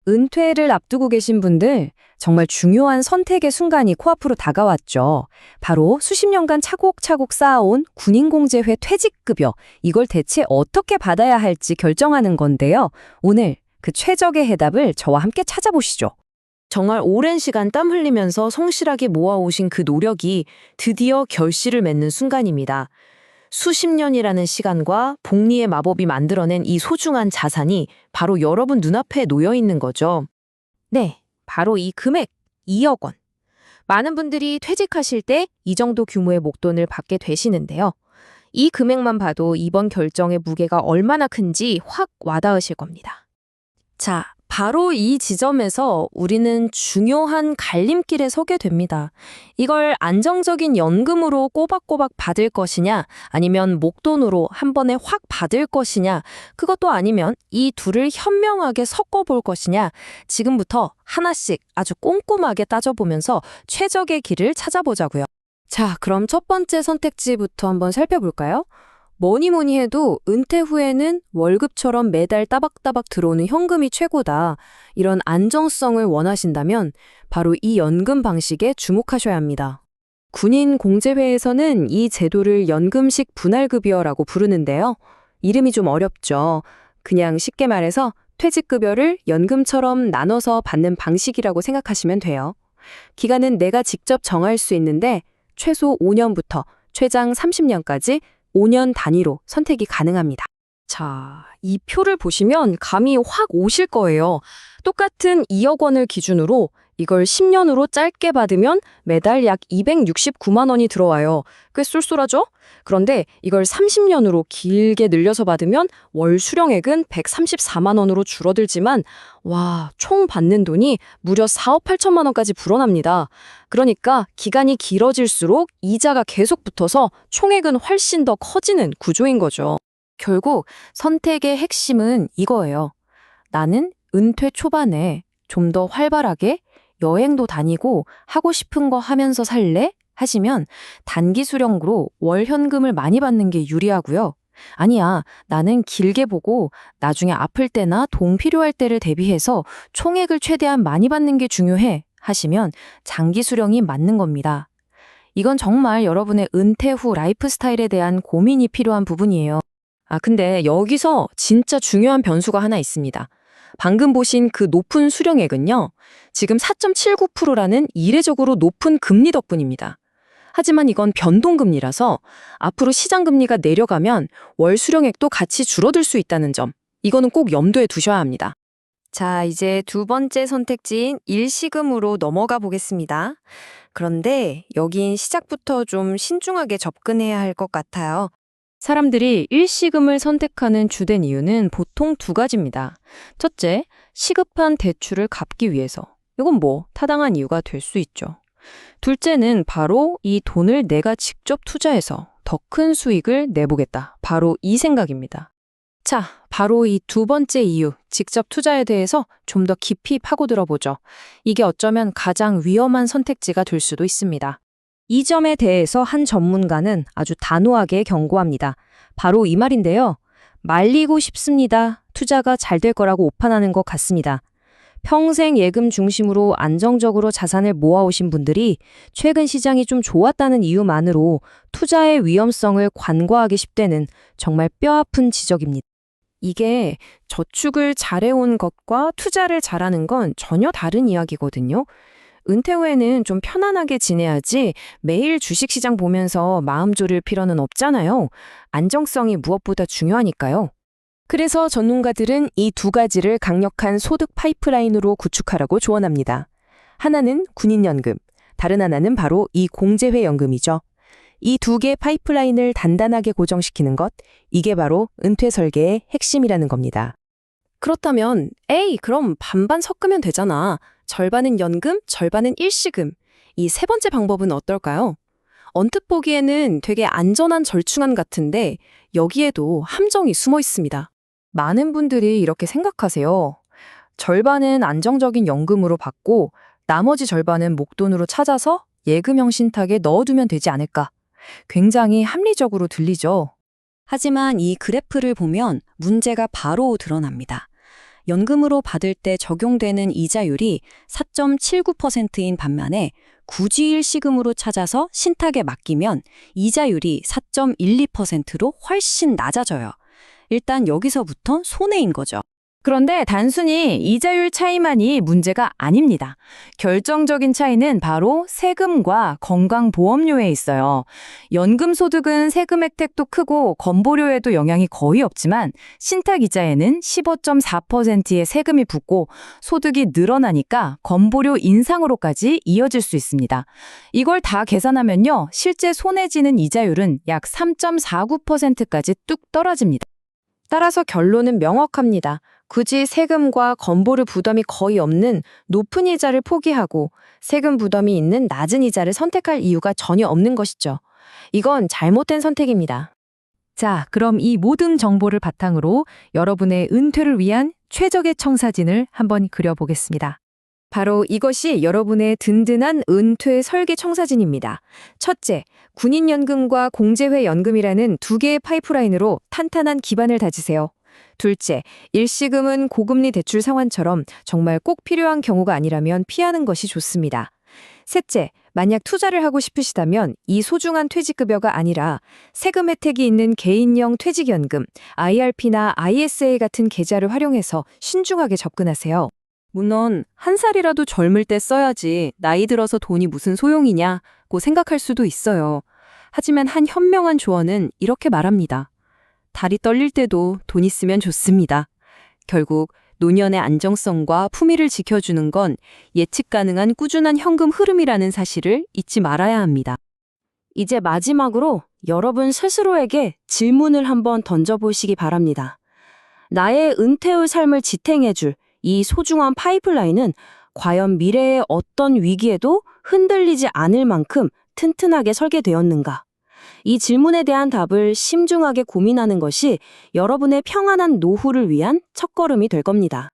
은퇴를 앞두고 계신 분들, 정말 중요한 선택의 순간이 코앞으로 다가왔죠. 바로 수십 년간 차곡차곡 쌓아온 군인공제회 퇴직급여, 이걸 대체 어떻게 받아야 할지 결정하는 건데요. 오늘 그 최적의 해답을 저와 함께 찾아보시죠. 정말 오랜 시간 땀 흘리면서 성실하게 모아오신 그 노력이 드디어 결실을 맺는 순간입니다. 수십 년이라는 시간과 복리의 마법이 만들어낸 이 소중한 자산이 바로 여러분 눈앞에 놓여 있는 거죠. 네, 바로 이 금액, 2억 원. 많은 분들이 퇴직하실 때 이 정도 규모의 목돈을 받게 되시는데요. 이 금액만 봐도 이번 결정의 무게가 얼마나 큰지 확 와닿으실 겁니다. 자, 바로 이 지점에서 우리는 중요한 갈림길에 서게 됩니다. 이걸 안정적인 연금으로 꼬박꼬박 받을 것이냐, 아니면 목돈으로 한 번에 확 받을 것이냐, 그것도 아니면 이 둘을 현명하게 섞어볼 것이냐, 지금부터 하나씩 아주 꼼꼼하게 따져보면서 최적의 길을 찾아보자고요. 자, 그럼 첫 번째 선택지부터 한번 살펴볼까요? 뭐니 해도 은퇴 후에는 월급처럼 매달 따박따박 들어오는 현금이 최고다. 이런 안정성을 원하신다면 바로 이 연금 방식에 주목하셔야 합니다. 군인 공제회에서는 이 제도를 연금식 분할급여라고 부르는데요. 이름이 좀 어렵죠. 그냥 쉽게 말해서 퇴직급여를 연금처럼 나눠서 받는 방식이라고 생각하시면 돼요. 기간은 내가 직접 정할 수 있는데 최소 5년부터 최장 30년까지 5년 단위로 선택이 가능합니다. 자, 이 표를 보시면 감이 확 오실 거예요. 똑같은 2억 원을 기준으로 이걸 10년으로 짧게 받으면 매달 약 269만 원이 들어와요. 꽤 쏠쏠하죠? 그런데 이걸 30년으로 길게 늘려서 받으면 월 수령액은 134만 원으로 줄어들지만 와, 총 받는 돈이 무려 4억 8천만 원까지 불어납니다. 그러니까 기간이 길어질수록 이자가 계속 붙어서 총액은 훨씬 더 커지는 구조인 거죠. 결국 선택의 핵심은 이거예요. 나는 은퇴 초반에 좀 더 활발하게 여행도 다니고 하고 싶은 거 하면서 살래? 하시면 단기 수령으로 월 현금을 많이 받는 게 유리하고요. 아니야, 나는 길게 보고 나중에 아플 때나 돈 필요할 때를 대비해서 총액을 최대한 많이 받는 게 중요해 하시면 장기 수령이 맞는 겁니다. 이건 정말 여러분의 은퇴 후 라이프 스타일에 대한 고민이 필요한 부분이에요. 근데 여기서 진짜 중요한 변수가 하나 있습니다. 방금 보신 그 높은 수령액은요, 지금 4.79%라는 이례적으로 높은 금리 덕분입니다. 하지만 이건 변동금리라서 앞으로 시장금리가 내려가면 월 수령액도 같이 줄어들 수 있다는 점, 이거는 꼭 염두에 두셔야 합니다. 자, 이제 두 번째 선택지인 일시금으로 넘어가 보겠습니다. 그런데 여긴 시작부터 좀 신중하게 접근해야 할 것 같아요. 사람들이 일시금을 선택하는 주된 이유는 보통 두 가지입니다. 첫째, 시급한 대출을 갚기 위해서. 이건 뭐 타당한 이유가 될 수 있죠. 둘째는 바로 이 돈을 내가 직접 투자해서 더 큰 수익을 내보겠다. 바로 이 생각입니다. 자, 바로 이 두 번째 이유, 직접 투자에 대해서 좀 더 깊이 파고들어 보죠. 이게 어쩌면 가장 위험한 선택지가 될 수도 있습니다. 이 점에 대해서 한 전문가는 아주 단호하게 경고합니다. 바로 이 말인데요. 말리고 싶습니다. 투자가 잘 될 거라고 오판하는 것 같습니다. 평생 예금 중심으로 안정적으로 자산을 모아오신 분들이 최근 시장이 좀 좋았다는 이유만으로 투자의 위험성을 간과하기 쉽다는 정말 뼈아픈 지적입니다. 이게 저축을 잘해온 것과 투자를 잘하는 건 전혀 다른 이야기거든요. 은퇴 후에는 좀 편안하게 지내야지 매일 주식시장 보면서 마음 졸일 필요는 없잖아요. 안정성이 무엇보다 중요하니까요. 그래서 전문가들은 이 두 가지를 강력한 소득 파이프라인으로 구축하라고 조언합니다. 하나는 군인연금, 다른 하나는 바로 이 공제회연금이죠. 이 두 개의 파이프라인을 단단하게 고정시키는 것, 이게 바로 은퇴 설계의 핵심이라는 겁니다. 그렇다면 그럼 반반 섞으면 되잖아. 절반은 연금, 절반은 일시금. 이 세 번째 방법은 어떨까요? 언뜻 보기에는 되게 안전한 절충안 같은데 여기에도 함정이 숨어 있습니다. 많은 분들이 이렇게 생각하세요. 절반은 안정적인 연금으로 받고 나머지 절반은 목돈으로 찾아서 예금형 신탁에 넣어두면 되지 않을까. 굉장히 합리적으로 들리죠. 하지만 이 그래프를 보면 문제가 바로 드러납니다. 연금으로 받을 때 적용되는 이자율이 4.79%인 반면에 구주일 시금으로 찾아서 신탁에 맡기면 이자율이 4.12%로 훨씬 낮아져요. 일단 여기서부터 손해인 거죠. 그런데 단순히 이자율 차이만이 문제가 아닙니다. 결정적인 차이는 바로 세금과 건강보험료에 있어요. 연금소득은 세금 혜택도 크고 건보료에도 영향이 거의 없지만 신탁이자에는 15.4%의 세금이 붙고 소득이 늘어나니까 건보료 인상으로까지 이어질 수 있습니다. 이걸 다 계산하면요, 실제 손해지는 이자율은 약 3.49%까지 뚝 떨어집니다. 따라서 결론은 명확합니다. 굳이 세금과 건보료 부담이 거의 없는 높은 이자를 포기하고 세금 부담이 있는 낮은 이자를 선택할 이유가 전혀 없는 것이죠. 이건 잘못된 선택입니다. 자, 그럼 이 모든 정보를 바탕으로 여러분의 은퇴를 위한 최적의 청사진을 한번 그려보겠습니다. 바로 이것이 여러분의 든든한 은퇴 설계 청사진입니다. 첫째, 군인연금과 공제회연금이라는 두 개의 파이프라인으로 탄탄한 기반을 다지세요. 둘째, 일시금은 고금리 대출 상환처럼 정말 꼭 필요한 경우가 아니라면 피하는 것이 좋습니다. 셋째, 만약 투자를 하고 싶으시다면 이 소중한 퇴직급여가 아니라 세금 혜택이 있는 개인형 퇴직연금, IRP나 ISA 같은 계좌를 활용해서 신중하게 접근하세요. 물론 한 살이라도 젊을 때 써야지 나이 들어서 돈이 무슨 소용이냐고 생각할 수도 있어요. 하지만 한 현명한 조언은 이렇게 말합니다. 다리 떨릴 때도 돈 있으면 좋습니다. 결국 노년의 안정성과 품위를 지켜주는 건 예측 가능한 꾸준한 현금 흐름이라는 사실을 잊지 말아야 합니다. 이제 마지막으로 여러분 스스로에게 질문을 한번 던져보시기 바랍니다. 나의 은퇴 후 삶을 지탱해줄 이 소중한 파이프라인은 과연 미래의 어떤 위기에도 흔들리지 않을 만큼 튼튼하게 설계되었는가? 이 질문에 대한 답을 심중하게 고민하는 것이 여러분의 평안한 노후를 위한 첫걸음이 될 겁니다.